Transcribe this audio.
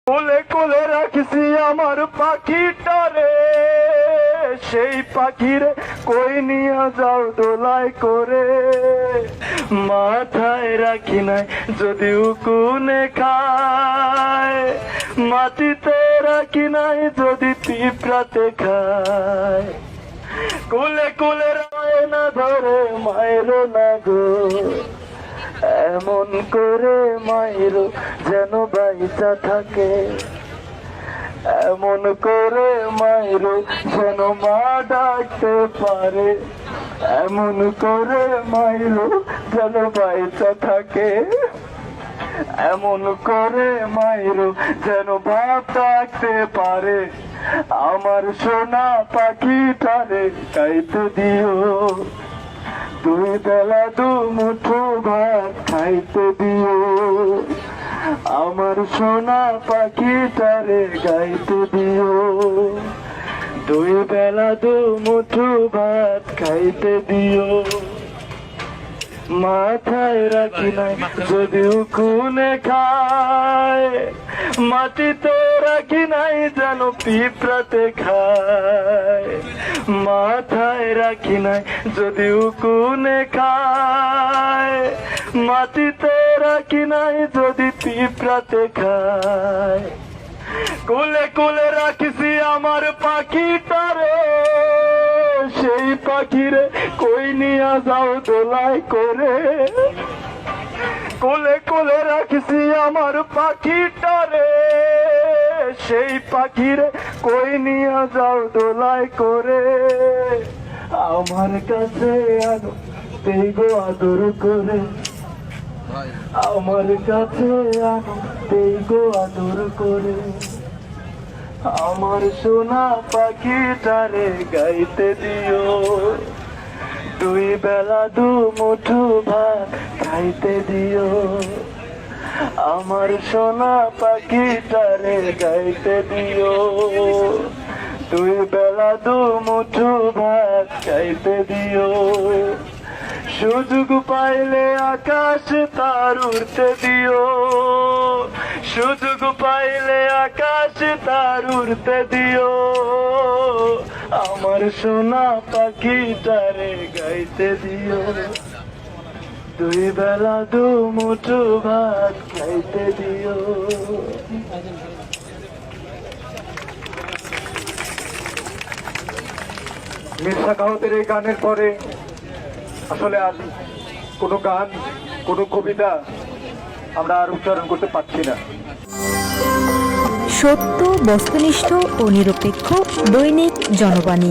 কোলে কোলে রাখছি আমার পাখিটারে, সেই পাখিরে কই নিয়ে যাও দোলায় করে। মাথায় রাখি নাই যদি উকুনে খায়, মাটিতে রাখি নাই যদি পিঁপড়াতে খায়। কোলে কোলে রায় না ধরে মায়ের না গো, এমন করে মায়ের যেন বাইচা থাকে। এমন করে মায়ের যেন মা ডাকতে পারে, এমন করে মায়ের যেন বাইচা থাকে। এমন করে মায়ের যেন বাপ ডাকতে পারে। আমার সোনা পাখিটারে খাইতে দিও, দুই বেলা দু মুঠো ভাত খাইতে দিও। আমার সোনা পাখিটারে গাইতে দিও, দুই বেলা দু মুঠো ভাত খাইতে দিও। মাথায় রাখি নাই যদি উকুনে খায়, মাটিতে রাখি নাই যেন পিঁপড়াতে খায়। মাথায় রাখি নাই যদি উকুনে খায়, মাটিতে রাখি নাই যদি পিঁপড়াতে খায়। কোলে কোলে রাখছি আমার পাখিটারে, সেই পাখিরে কই নিয়ে যাও দোলায় করে। কোলে কোলে রাখছি আমার পাখিটারে, সেই পাখিরে কই নিয়ে যাও দোলায় করে। আমার কাছে আনো দেগো আদর করে, আমার কাছে আনো দেগো আদর করে। আমার সোনা পাখিটারে গাইতে দিও, দুই বেলা দু মুঠো ভাত খাইতে দিও। আমার সোনা পাখিটারে গাইতে দিও, দুই বেলা দু মুঠো ভাত খাইতে দিও। সুযোগ পাইলে আকাশ তার উড়তে দিও, সুযোগ পাইলে আকাশ তার উড়তে দিও। আমার সোনা পাখিটারে গাইতে দিও, দুই বেলা দু মুঠো ভাত খাইতে দিও। মীর সাখাওয়াতের এই গানের পরে আসলে আর কোনো গান, কোনো কবিতা আমরা আর উচ্চারণ করতে পারছি না। সত্য, বস্তুনিষ্ঠ ও নিরপেক্ষ দৈনিক জনবাণী।